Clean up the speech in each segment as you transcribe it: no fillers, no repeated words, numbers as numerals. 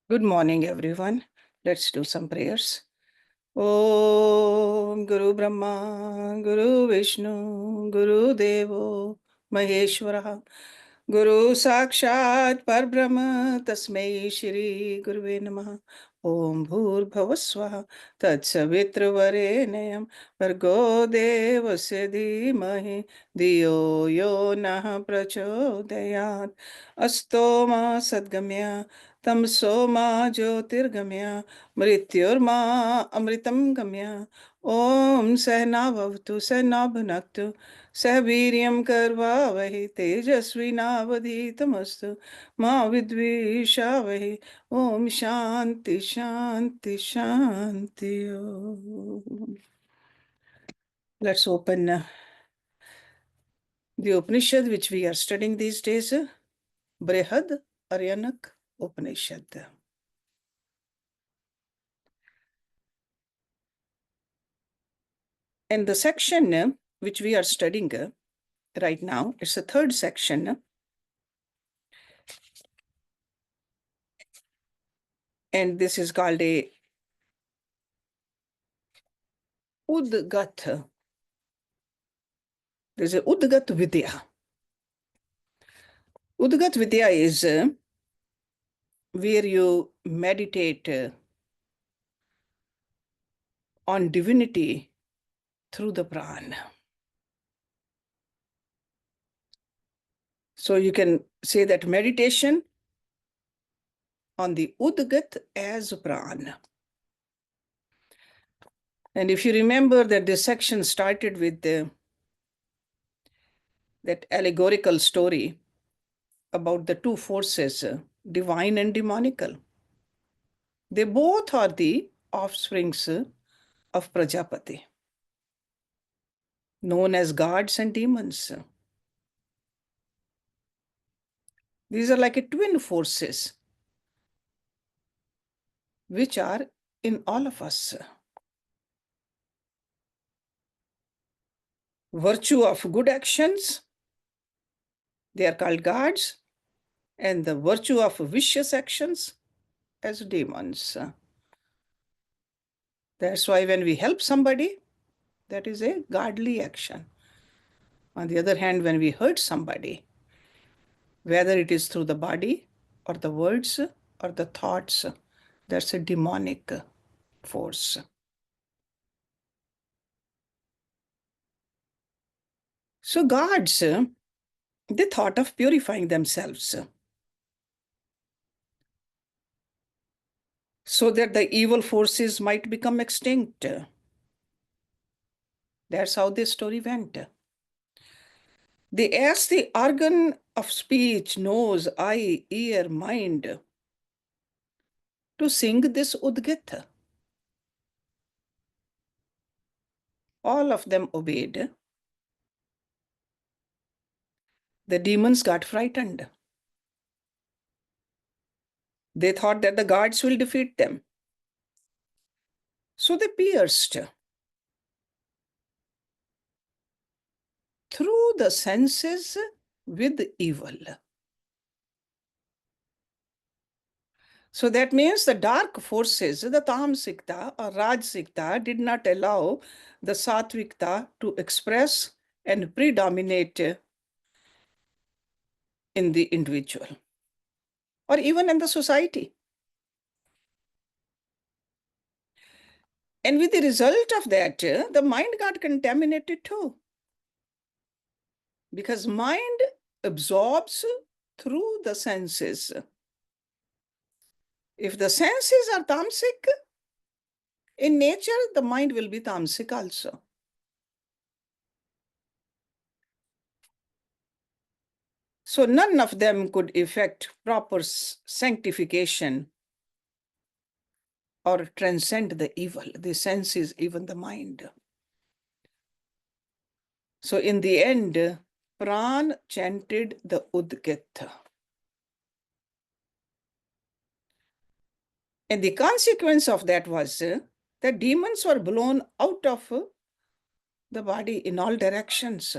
Good morning, everyone. Let's do some prayers. Om Guru Brahma, Guru Vishnu, Guru Devo, Maheshwara, Guru Sakshat Parbrahma, Tasmai Shri Guruve Namaha. Om Bhur Swaha, Tatsavitra Vargo Devasya Dhimahi, Diyo Yo Nah Prachodayat, Astoma Sadgamya, Tamso Ma Jyotirgamya, Mrityurma Amritam Gamya. Om Sahna Bhavtu Sahna Bhunaktu सह वीर्यं कर्वावहि तेजस्विनावधीतमस्तु मा विद्विषावहि ओम शांति शांति शांति Om. Let's open the Upanishad which we are studying these days, Brihadaranyaka Upanishad. And the section which we are studying right now, it's the third section. And this is called a Udgat. There's a Udgat Vidya. Udgat Vidya is where you meditate on divinity through the prana. So you can say that meditation on the Udgat as prana. And if you remember that this section started with that allegorical story about the two forces, divine and demonical. They both are the offsprings of Prajapati, known as gods and demons. These are like a twin forces which are in all of us. Virtue of good actions, they are called gods, and the virtue of vicious actions as demons. That's why when we help somebody, that is a godly action. On the other hand, when we hurt somebody, whether it is through the body or the words or the thoughts, that's a demonic force. So gods, they thought of purifying themselves so that the evil forces might become extinct. That's how this story went. They asked the organ of speech, nose, eye, ear, mind to sing this Udgita. All of them obeyed. The demons got frightened. They thought that the gods will defeat them. So they pierced through the senses with evil. So that means the dark forces, the tamsikta or rajsikta, did not allow the satvikta to express and predominate in the individual or even in the society. And with the result of that, the mind got contaminated too. Because mind absorbs through the senses. If the senses are tamasic, in nature, the mind will be tamasic also. So none of them could effect proper sanctification or transcend the evil, the senses, even the mind. So in the end, Pran chanted the Udgita. And the consequence of that was that demons were blown out of the body in all directions.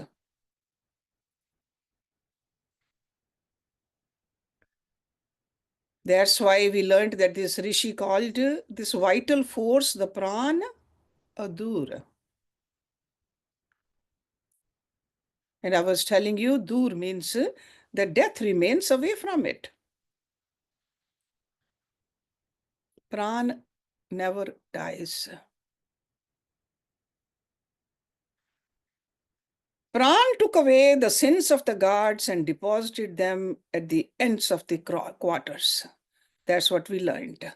That's why we learned that this Rishi called this vital force the Pran Adur. And I was telling you, Dur means that death remains away from it. Pran never dies. Pran took away the sins of the gods and deposited them at the ends of the quarters. That's what we learned.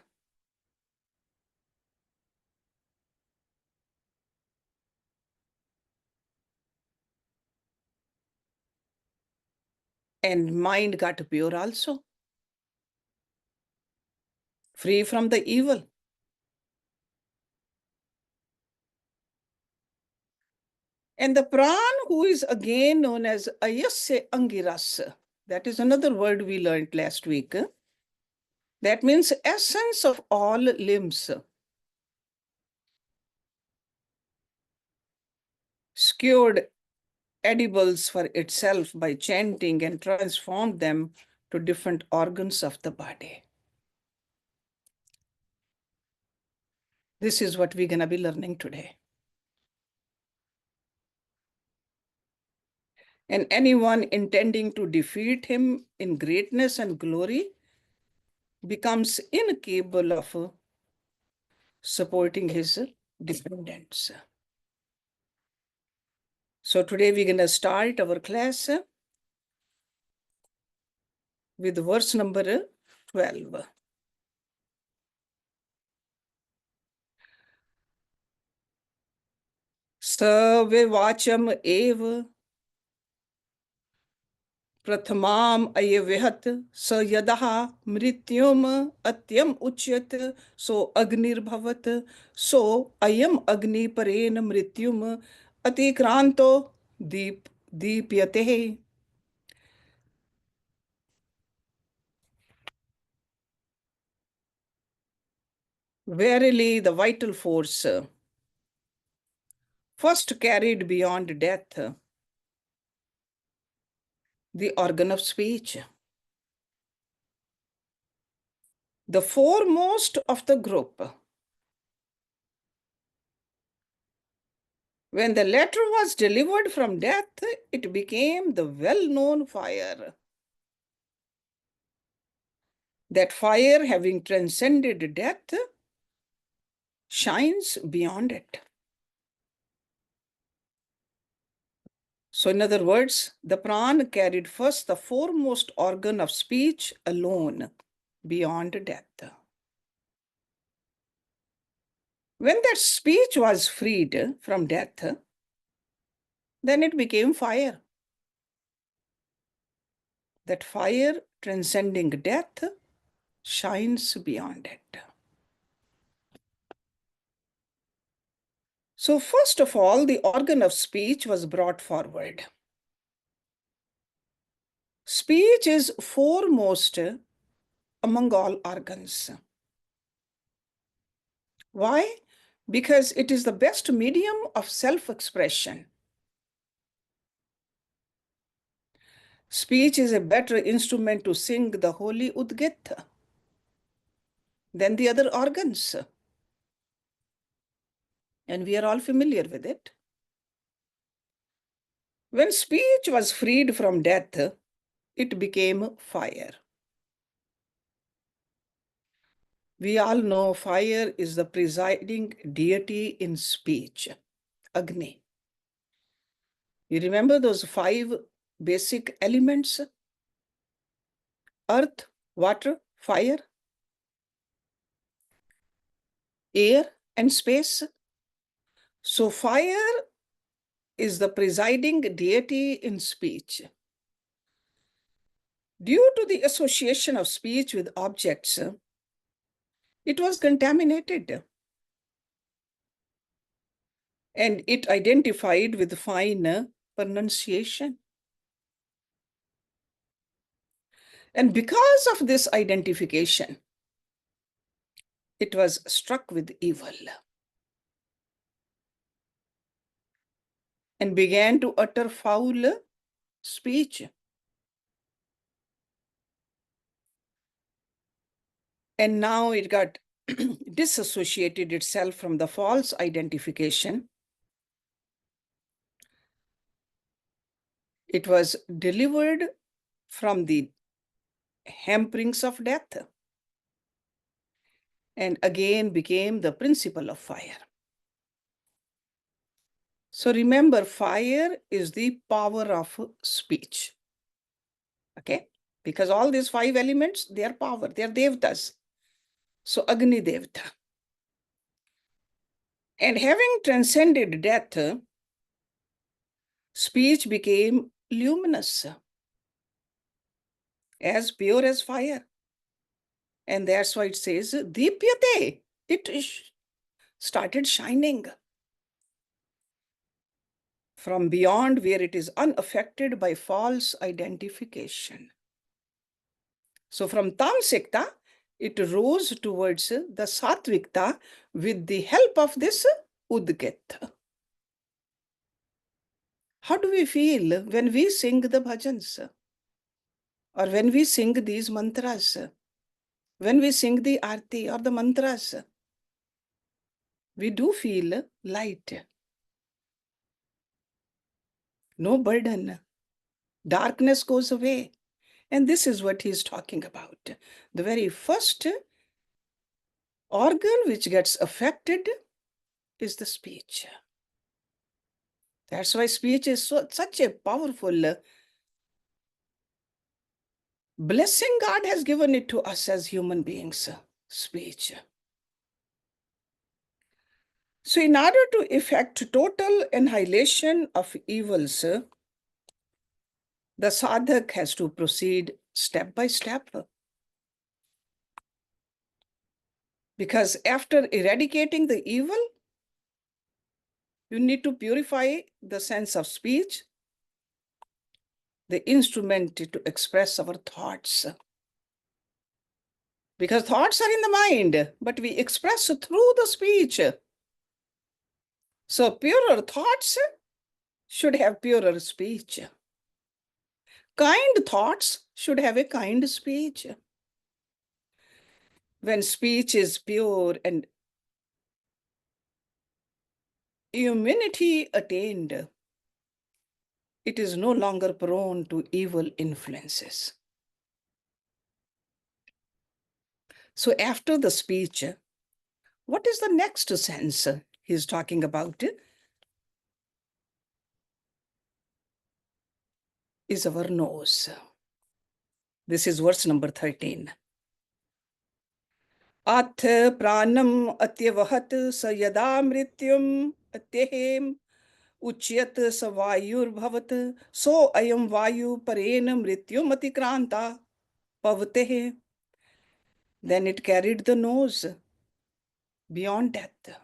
And mind got pure also, free from the evil. And the Pran, who is again known as YSA Angiras, that is another word we learned last week. That means essence of all limbs. Skewed edibles for itself by chanting and transformed them to different organs of the body. This is what we're going to be learning today. And anyone intending to defeat him in greatness and glory becomes incapable of supporting his dependents. So today we're going to start our class with verse number 12. Savivacham eva प्रथमाम अयविहत स यदः मृत्युम अत्यम उच्यत सो अग्निर्भवत सो अयम अग्नि परेण मृत्युम अतिक्रांतो दीप्यते. Verily the vital force first carried beyond death the organ of speech, the foremost of the group. When the letter was delivered from death, it became the well-known fire. That fire, having transcended death, shines beyond it. So, in other words, the Pran carried first the foremost organ of speech alone, beyond death. When that speech was freed from death, then it became fire. That fire, transcending death, shines beyond it. So, first of all, the organ of speech was brought forward. Speech is foremost among all organs. Why? Because it is the best medium of self-expression. Speech is a better instrument to sing the holy Udgita than the other organs. And we are all familiar with it. When speech was freed from death, it became fire. We all know fire is the presiding deity in speech, Agni. You remember those 5 basic elements? Earth, water, fire, air, and space. So fire is the presiding deity in speech. Due to the association of speech with objects, it was contaminated. And it identified with fine pronunciation. And because of this identification, it was struck with evil and began to utter foul speech. And now it got disassociated itself from the false identification. It was delivered from the hamperings of death and again became the principle of fire. So remember, fire is the power of speech. Okay? Because all these 5 elements, they are power, they are devtas. So Agni Devta. And having transcended death, speech became luminous, as pure as fire. And that's why it says, Deepyate. It started shining from beyond where it is unaffected by false identification. So from Tamsikta, it rose towards the Satvikta with the help of this Udgit. How do we feel when we sing the bhajans? Or when we sing these mantras? When we sing the arti or the mantras? We do feel light. No burden. Darkness goes away. And this is what he's talking about. The very first organ which gets affected is the speech. That's why speech is such a powerful blessing God has given it to us as human beings, speech. So in order to effect total annihilation of evils, the sadhak has to proceed step by step. Because after eradicating the evil, you need to purify the sense of speech, the instrument to express our thoughts. Because thoughts are in the mind, but we express through the speech. So purer thoughts should have purer speech. Kind thoughts should have a kind speech. When speech is pure and humanity attained, it is no longer prone to evil influences. So after the speech, what is the next sense he's talking about? Is our nose. This is verse number 13. Ath pranam atyavahat sa yada mrityum atyehem uchyat sa vayur bhavat so ayam vayu parena mrityum atikranta pavtehe. Then it carried the nose beyond death.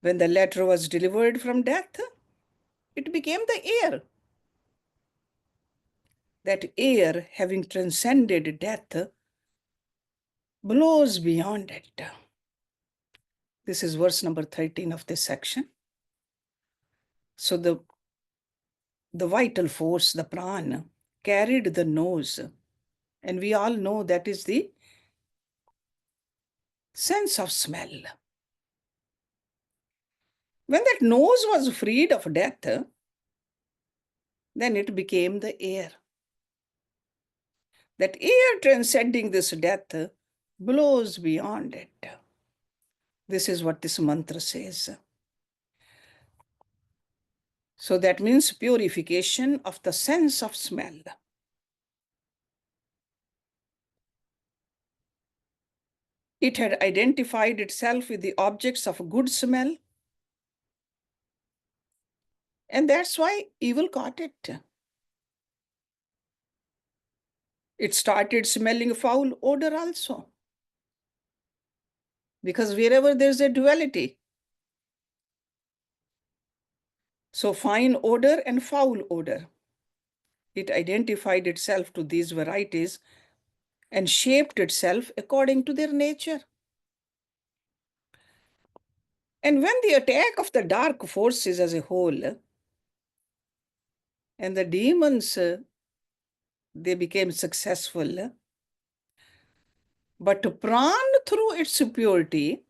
When the letter was delivered from death, it became the air. That air, having transcended death, blows beyond it. This is verse number 13 of this section. So the vital force, the prana, carried the nose. And we all know that is the sense of smell. When that nose was freed of death, then it became the air. That air transcending this death blows beyond it. This is what this mantra says. So that means purification of the sense of smell. It had identified itself with the objects of good smell. And that's why evil caught it. It started smelling foul odor also. Because wherever there's a duality, so fine odor and foul odor, it identified itself to these varieties and shaped itself according to their nature. And when the attack of the dark forces as a whole and the demons, they became successful, But Pran, through its purity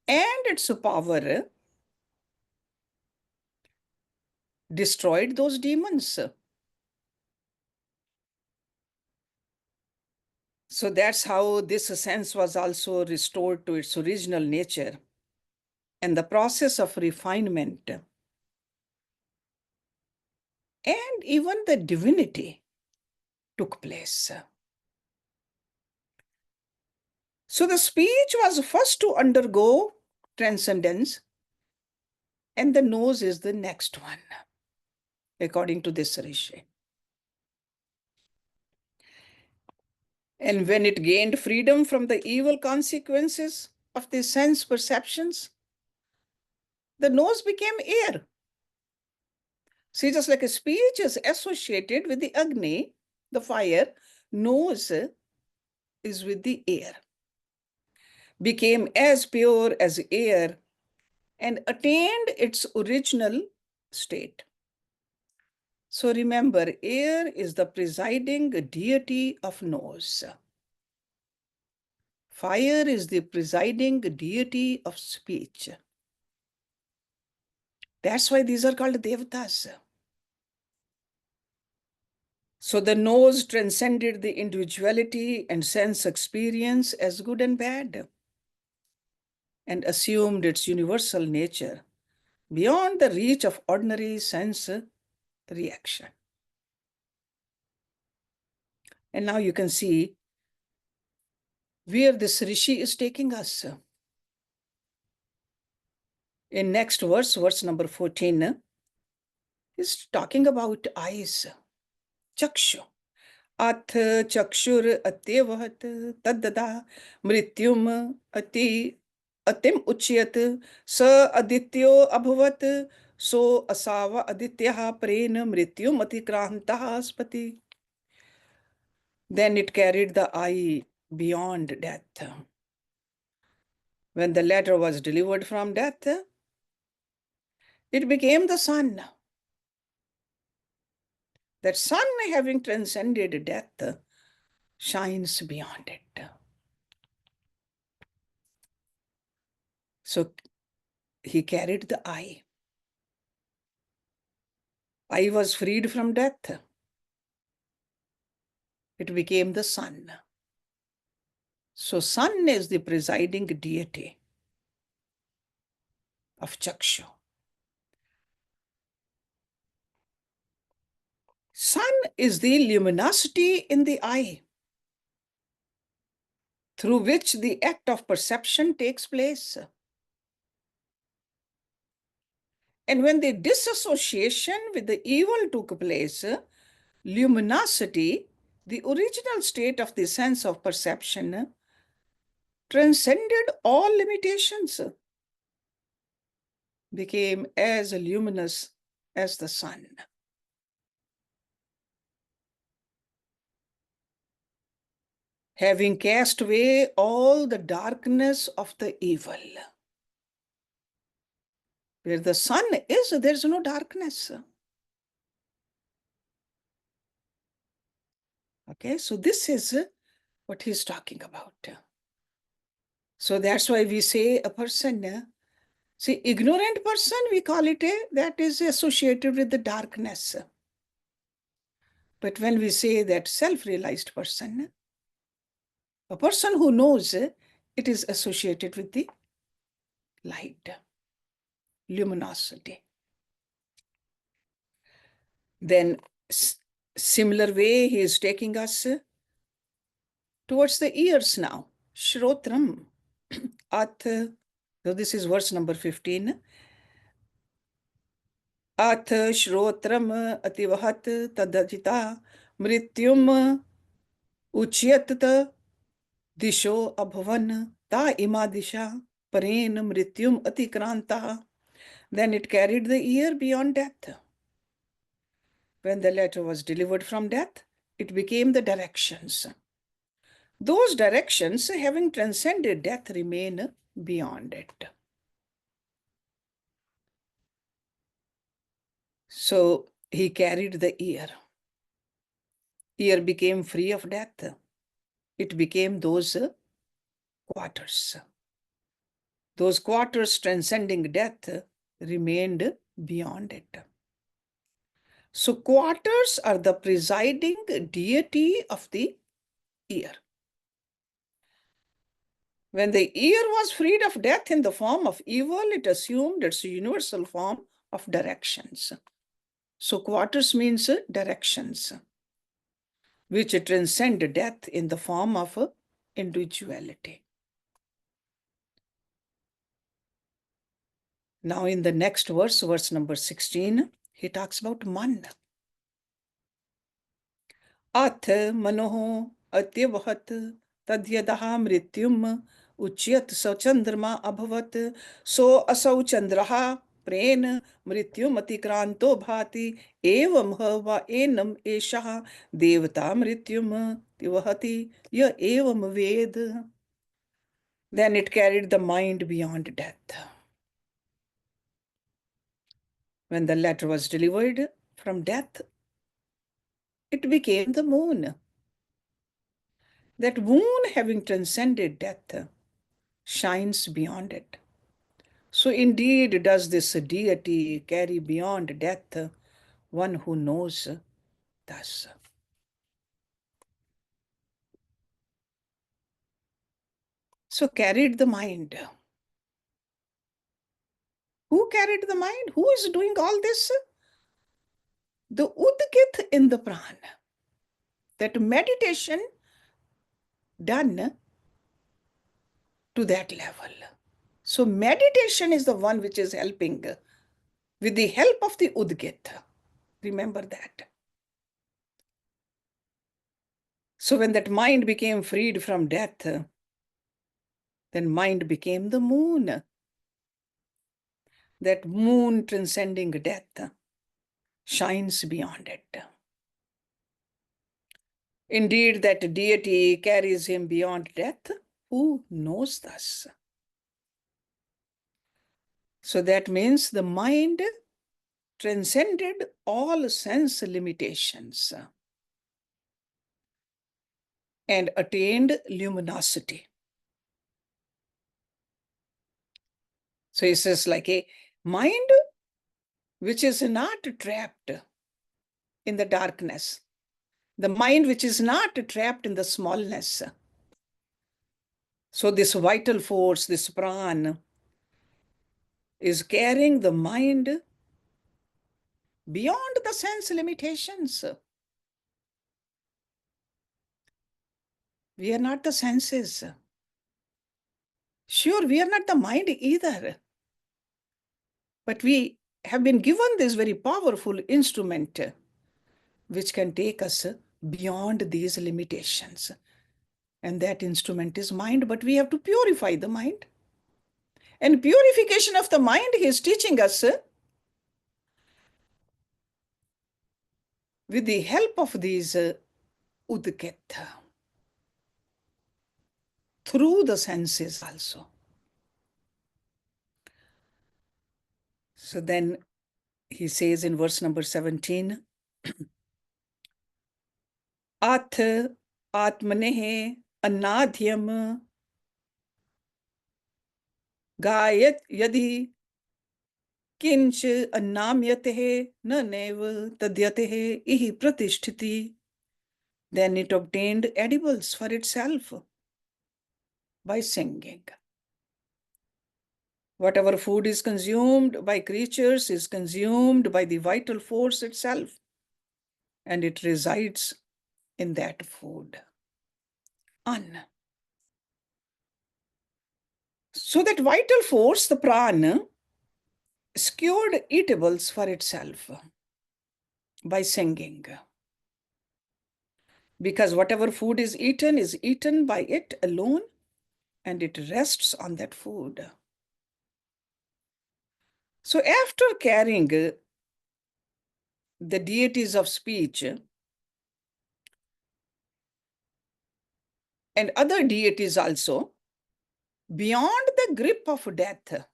and its power, destroyed those demons. So that's how this sense was also restored to its original nature. And the process of refinement and even the divinity took place. So the speech was first to undergo transcendence, and the nose is the next one, according to this rishi. And when it gained freedom from the evil consequences of the sense perceptions, the nose became air. See, just like a speech is associated with the Agni, the fire, nose is with the air. Became as pure as air and attained its original state. So remember, air is the presiding deity of nose. Fire is the presiding deity of speech. That's why these are called devatas. So the nose transcended the individuality and sense experience as good and bad and assumed its universal nature beyond the reach of ordinary sense reaction. And now you can see where this rishi is taking us. In next verse, verse number 14, is talking about eyes, chakshu. Ath chakshur atyevahat taddada mrityum atim uchyat sa adityo abhavat so asava adityaha prena mrityum atikrantah aspati. Then it carried the eye beyond death. When the latter was delivered from death, it became the sun. That sun, having transcended death, shines beyond it. So he carried the eye. Eye was freed from death. It became the sun. So sun is the presiding deity of Chakshu. Sun is the luminosity in the eye through which the act of perception takes place. And when the disassociation with the evil took place, luminosity, the original state of the sense of perception, transcended all limitations, became as luminous as the sun. Having cast away all the darkness of the evil. Where the sun is, there's no darkness. Okay, so this is what he's talking about. So that's why we say a person, see, ignorant person, we call it that is associated with the darkness. But when we say that self-realized person, a person who knows, it is associated with the light, luminosity. Then similar way, he is taking us towards the ears now. Shrotram. At, so this is verse number 15. At shrotram ativahat tadajita mrityum uchyat disho abhavan ta ima disha paren mrityum atikranta. Then it carried the ear beyond death. When the letter was delivered from death, it became the directions. Those directions, having transcended death, remain beyond it. So he carried the ear. Ear became free of death. it became those quarters. Those quarters transcending death remained beyond it. So quarters are the presiding deity of the ear. When the ear was freed of death in the form of evil, it assumed its universal form of directions. So quarters means directions, which transcend death in the form of individuality. Now in the next verse, verse number 16, he talks about man. अथ मनोः अत्यवहत् तद्यदः मृत्युम् उच्यत स चंद्रमा अभवत् सो असौ चंद्रः PRAN मृत्युम् अतिक्रांतो भाति एवं व एनम् एषः देवता मृत्युम् तिवहति य एवं वेद. Then it carried the mind beyond death. When the letter was delivered from death, it became the moon. That moon, having transcended death, shines beyond it. So indeed does this deity carry beyond death one who knows thus. So carried the mind. Who carried the mind? Who is doing all this? The udgit in the prana. That meditation done to that level. So meditation is the one which is helping with the help of the udgit. Remember that. So when that mind became freed from death, then mind became the moon. That moon transcending death shines beyond it. Indeed, that deity carries him beyond death who knows thus. So that means the mind transcended all sense limitations and attained luminosity. So it says like a mind which is not trapped in the darkness, the mind which is not trapped in the smallness. So this vital force, this prana, is carrying the mind beyond the sense limitations. We are not the senses. Sure, we are not the mind either. But we have been given this very powerful instrument which can take us beyond these limitations. And that instrument is mind, but we have to purify the mind. And purification of the mind, he is teaching us with the help of these udket, through the senses also. So then he says in verse number 17, Ath atmanehe anadhyam gayat yadi किंच अन्नाम्यतेः न नैव तद्यतेः इहि pratisthiti. Then it obtained edibles for itself by singing. Whatever food is consumed by creatures is consumed by the vital force itself, and it resides in that food. Anna. So that vital force, the prana, secured eatables for itself by singing. Because whatever food is eaten by it alone, and it rests on that food. So after carrying the deities of speech and other deities also, beyond the grip of death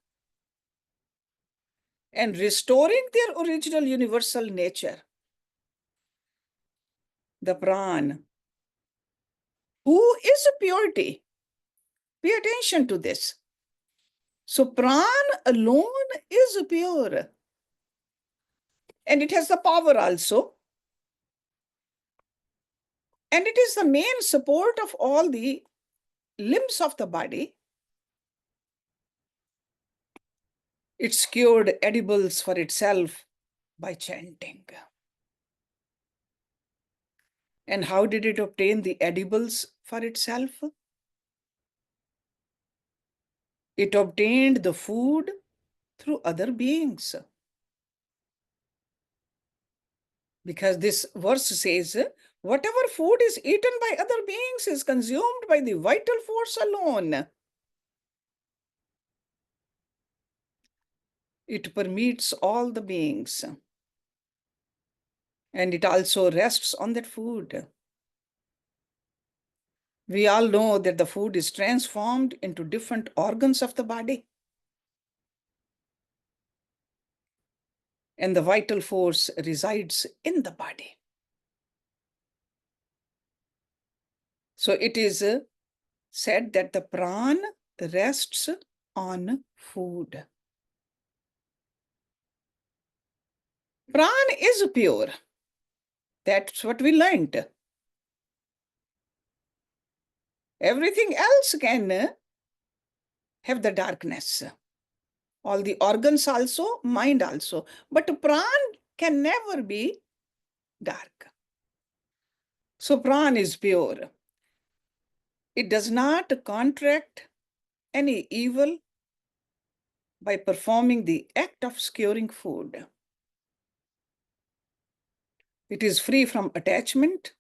and restoring their original universal nature, the prana Who is purity? Pay attention to this. So pran alone is pure. And it has the power also. And it is the main support of all the limbs of the body. It secured edibles for itself by chanting. And how did it obtain the edibles for itself? It obtained the food through other beings. Because this verse says, whatever food is eaten by other beings is consumed by the vital force alone. It permeates all the beings. And it also rests on that food. We all know that the food is transformed into different organs of the body. And the vital force resides in the body. So it is said that the pran rests on food. Pran is pure. That's what we learned. Everything else can have the darkness. All the organs also, mind also. But pran can never be dark. So pran is pure. It does not contract any evil by performing the act of securing food. It is free from attachment.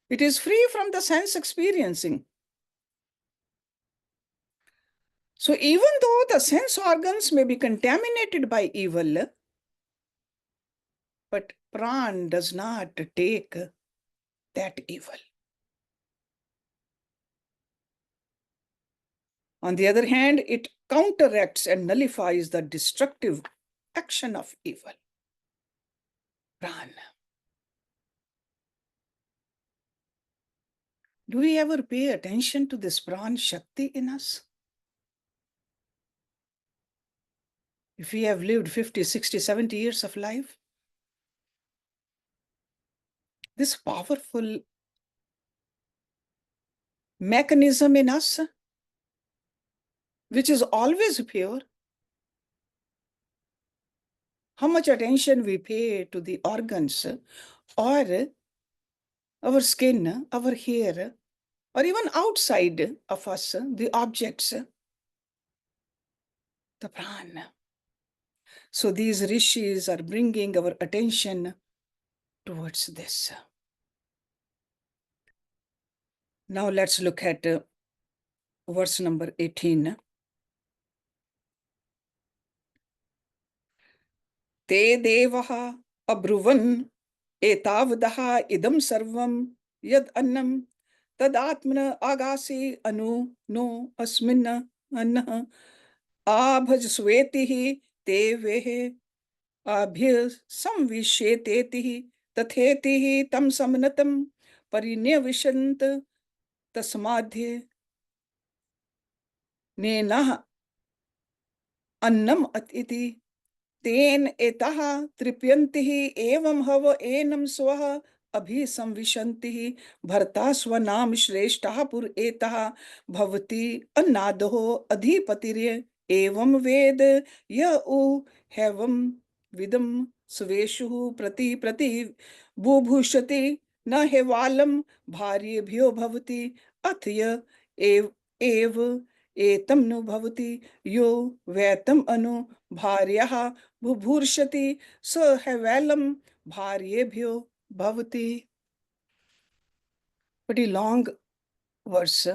It is free from the sense experiencing. So even though the sense organs may be contaminated by evil, but pran does not take that evil. On the other hand, it counteracts and nullifies the destructive action of evil. Pran. Do we ever pay attention to this pran shakti in us? If we have lived 50, 60, 70 years of life, this powerful mechanism in us, which is always pure, how much attention we pay to the organs or our skin, our hair, or even outside of us, the objects, the pran. So these rishis are bringing our attention towards this. Now let's look at verse number 18. Te devaha abruvan etavdaha idam sarvam yad annam tadatmana agasi anu no asminna anna abhajsvetihi te vehe abhya samvishetetihi tathetihi tam samnatam parinyavishant tasmadhye nenah annam atiti तेन एतः तृप्यन्तिः एवं हव एनं स्वः अभिसंविशन्तिः भर्ता स्वनाम श्रेष्ठः पुर एतः भवति अन्नादः अधिपतिर्य एवं वेद य उ हैवं विदं स्वेषु प्रति प्रति बुभूषति न हेवालं भार्येभ्यो भवति अथ य एव एतम नु भवति यो वैतम अनु भार्यः बुभूर्षति स हैवैलम भार्येभ्यो भवति. Pretty long verse,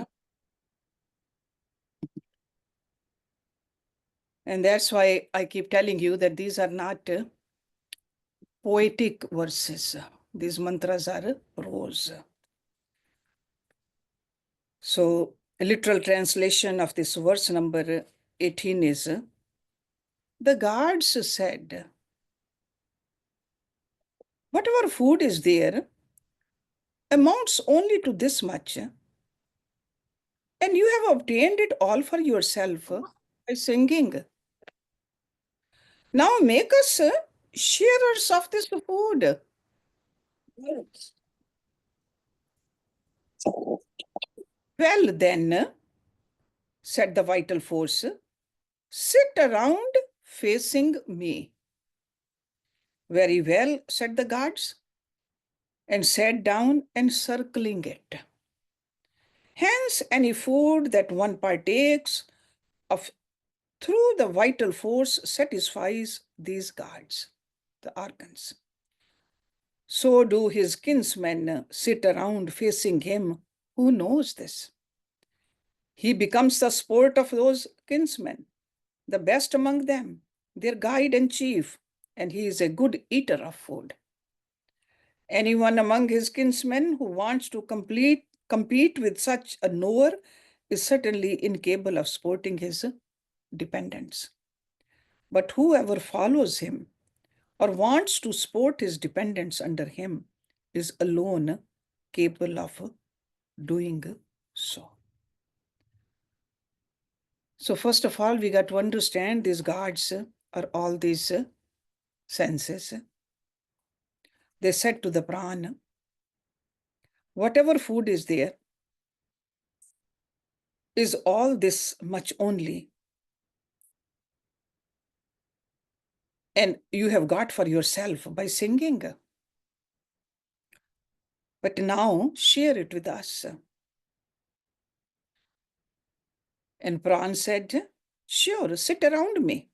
and that's why I keep telling you that these are not poetic verses. These mantras are prose. So a literal translation of this verse number 18 is, the gods said, whatever food is there, amounts only to this much, and you have obtained it all for yourself by singing. Now make us sharers of this food. Well, then, said the vital force, sit around facing me. Very well, said the guards, and sat down encircling it. Hence, any food that one partakes of through the vital force satisfies these guards, the organs. So do his kinsmen sit around facing him who knows this. He becomes the sport of those kinsmen, the best among them, their guide and chief, and he is a good eater of food. Anyone among his kinsmen who wants to compete with such a knower is certainly incapable of sporting his dependents. But whoever follows him or wants to sport his dependents under him is alone capable of doing so. So first of all, we got to understand these guards are all these senses. They said to the prana, whatever food is there is all this much only. And you have got for yourself by singing. But now share it with us. And Pran said, sure, sit around me.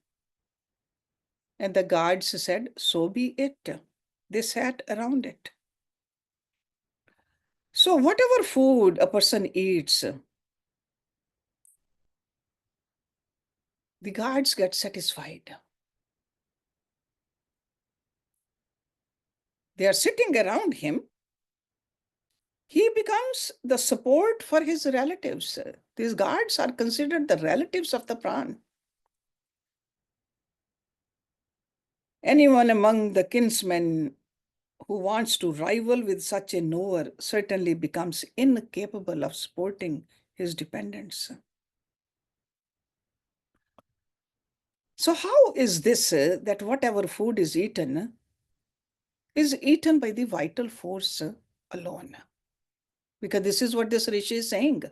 And the guards said, so be it. They sat around it. So whatever food a person eats, the guards get satisfied. They are sitting around him. He becomes the support for his relatives. These guards are considered the relatives of the pran. Anyone among the kinsmen who wants to rival with such a knower certainly becomes incapable of supporting his dependents. So how is this that whatever food is eaten by the vital force alone? Because this is what this Rishi is saying.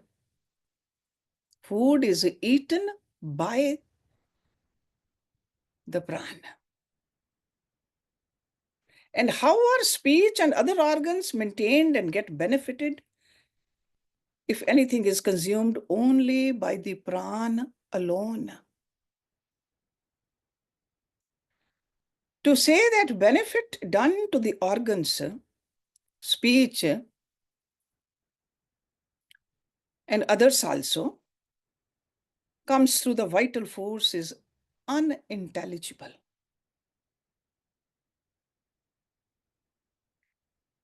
Food is eaten by the prana. And how are speech and other organs maintained and get benefited if anything is consumed only by the prana alone? To say that benefit done to the organs, speech, and others also, comes through the vital force is unintelligible.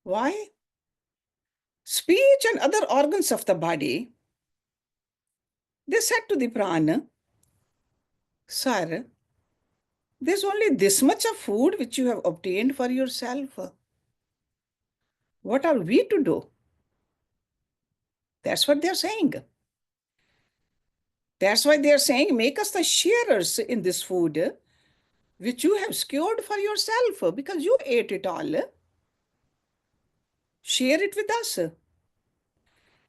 Why? Speech and other organs of the body, they said to the prana, sir, there's only this much of food which you have obtained for yourself. What are we to do? That's what they're saying. That's why they're saying, make us the sharers in this food which you have secured for yourself because you ate it all. Share it with us.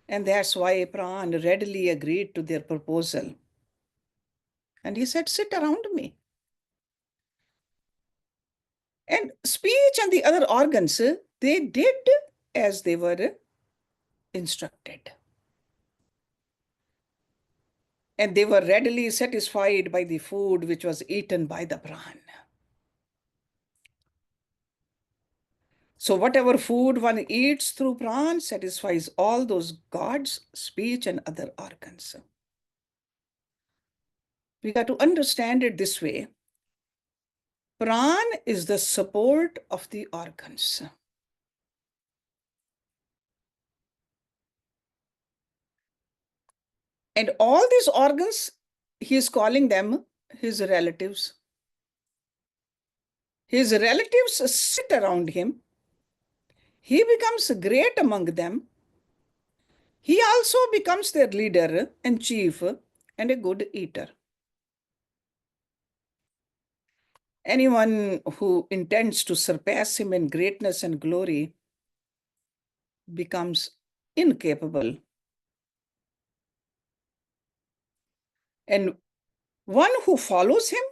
And that's why Pran readily agreed to their proposal. And he said, sit around me. And speech and the other organs, they did as they were instructed. And they were readily satisfied by the food which was eaten by the Pran. So whatever food one eats through Pran satisfies all those gods, speech, and other organs. We got to understand it this way. Pran is the support of the organs. And all these organs, he is calling them his relatives. His relatives sit around him. he becomes great among them. He also becomes their leader and chief and a good eater. Anyone who intends to surpass him in greatness and glory becomes incapable. And one who follows him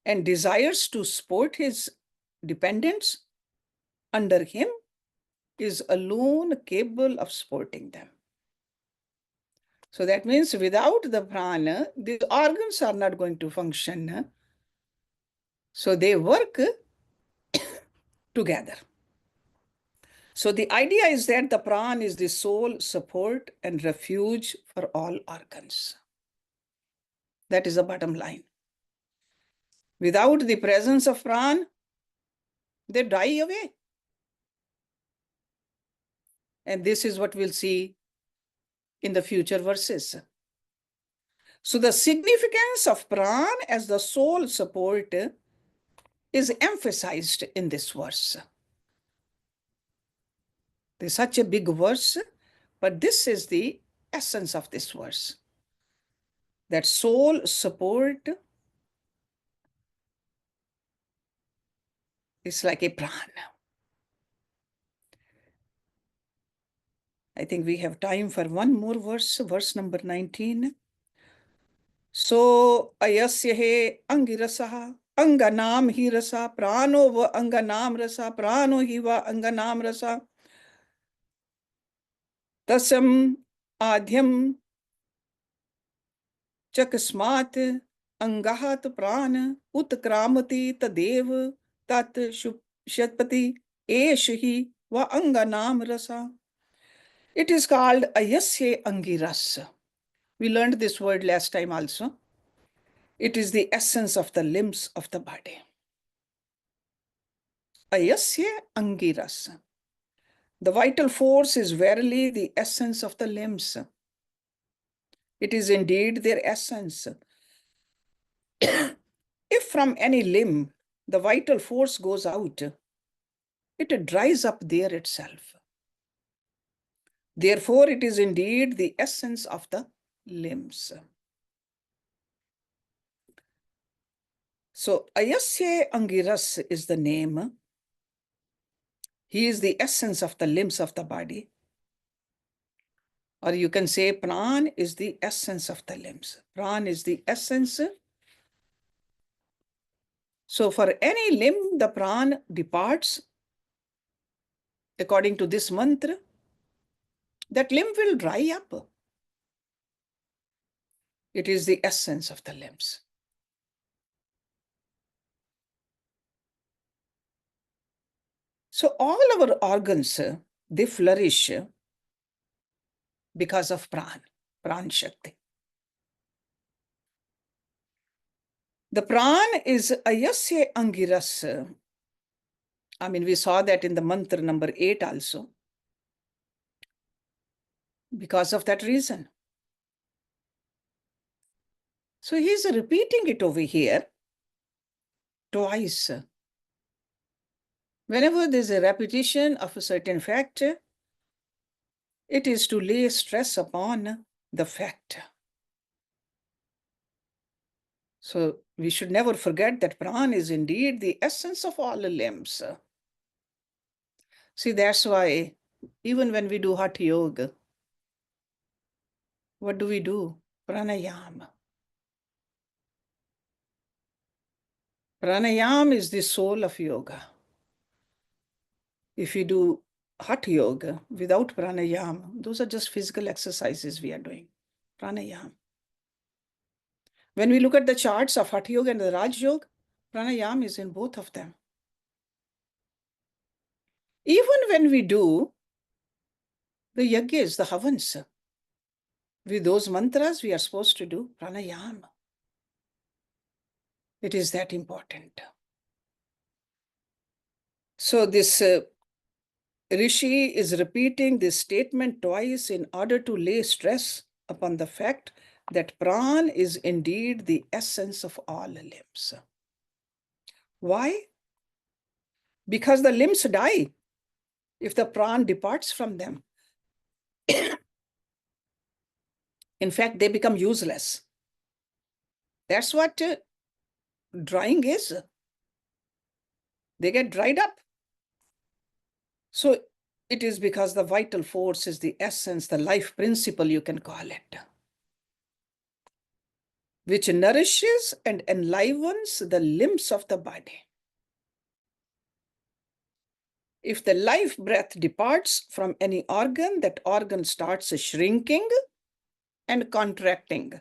and desires to support his dependents under him is alone capable of supporting them. So that means without the prana, these organs are not going to function. So they work together. So the idea is that the prana is the sole support and refuge for all organs. That is the bottom line. Without the presence of prana, they die away. And this is what we'll see in the future verses. So the significance of prana as the sole support is emphasized in this verse. There's such a big verse, but this is the essence of this verse. That sole support is like a prana. I think we have time for one more verse, verse number 19. So ayasya he angirasaha anganam hi rasa prano va anganam rasa prano hi va anganam rasa tasam adhyam chakasmat angahat prana utkramati tadev tat shatpati eshi va anganam rasa. It is called ayasya angiras. We learned this word last time also. It is the essence of the limbs of the body. Ayasya angiras. The vital force is verily the essence of the limbs. It is indeed their essence. If from any limb the vital force goes out, it dries up there itself. Therefore, it is indeed the essence of the limbs. So, Ayasya Angiras is the name. He is the essence of the limbs of the body. Or you can say Pran is the essence of the limbs. Pran is the essence. So for any limb, the Pran departs. According to this mantra, that limb will dry up. It is the essence of the limbs. So all our organs, they flourish because of Pran, Pran Shakti. The Pran is Ayasya Angiras. I mean, we saw that in the mantra number 8 also. Because of that reason. So he's repeating it over here twice. Whenever there's a repetition of a certain fact, it is to lay stress upon the fact. So we should never forget that Pran is indeed the essence of all the limbs. See, that's why even when we do Hatha Yoga, what do? Pranayama. Pranayama is the soul of yoga. If you do Hatha Yoga without pranayama, those are just physical exercises we are doing. Pranayama. When we look at the charts of Hatha Yoga and the Raj Yoga, pranayama is in both of them. Even when we do the yajnas, the havans, with those mantras, we are supposed to do pranayama. It is that important. So this Rishi is repeating this statement twice in order to lay stress upon the fact that Pran is indeed the essence of all limbs. Why? Because the limbs die. If the pran departs from them, in fact, they become useless. That's what drying is. They get dried up. So it is because the vital force is the essence, the life principle, you can call it, which nourishes and enlivens the limbs of the body. If the life breath departs from any organ, that organ starts shrinking and contracting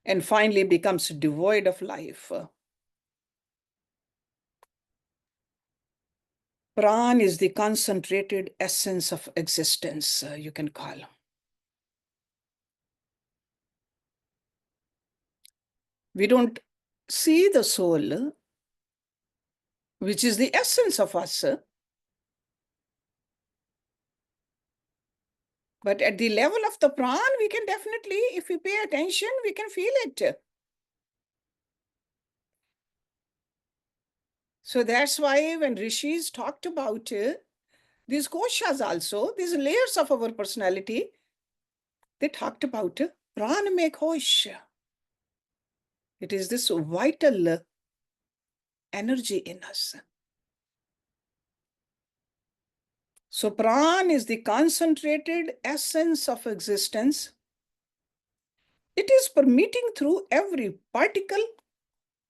and finally becomes devoid of life. Pran is the concentrated essence of existence, you can call. We don't see the soul, which is the essence of us. But at the level of the pran, we can definitely, if we pay attention, we can feel it. So that's why when rishis talked about these koshas also, these layers of our personality, they talked about pran mein kosh. It is this vital energy in us. So pran is the concentrated essence of existence. It is permeating through every particle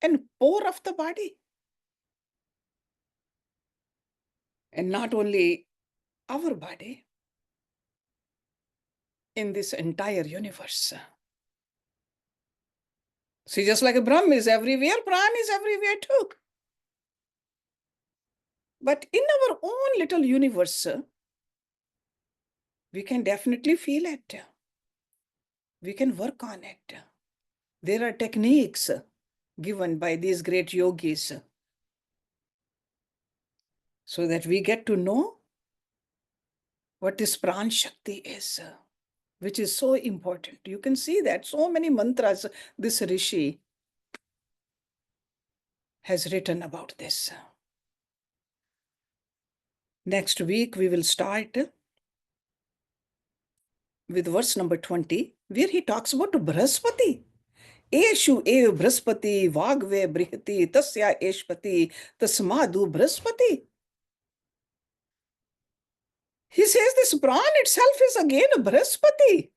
and pore of the body. And not only our body, in this entire universe. See, just like a Brahm is everywhere, Pran is everywhere too. But in our own little universe, we can definitely feel it. We can work on it. There are techniques given by these great yogis so that we get to know what this Pran Shakti is, which is so important. You can see that so many mantras this Rishi has written about this. Next week, we will start with verse number 20, where he talks about Brihaspati. Eshu ev Brihaspati vagve brihati tasya eshpati tasmadu Brihaspati. He says this Pran itself is again a Brihaspati.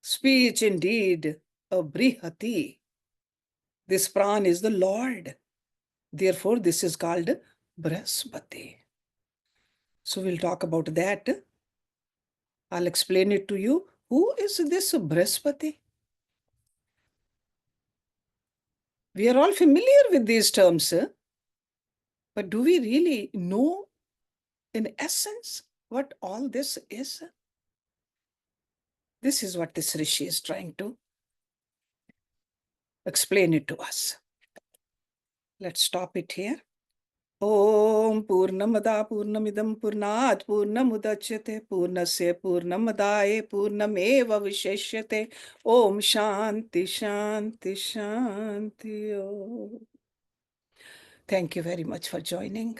Speech indeed a Brihati. This Pran is the Lord. Therefore, this is called Brihaspati. So we'll talk about that. I'll explain it to you. Who is this Brihaspati? We are all familiar with these terms, but do we really know in essence what all this is? This is what this Rishi is trying to explain it to us. Let's stop it here. Om Purnamada Purnamidam Purnat Purnamudachyate Purnasya Purnamadaye Purnameva Visheshyate. Om Shanti Shanti Shanti Om. Thank you very much for joining.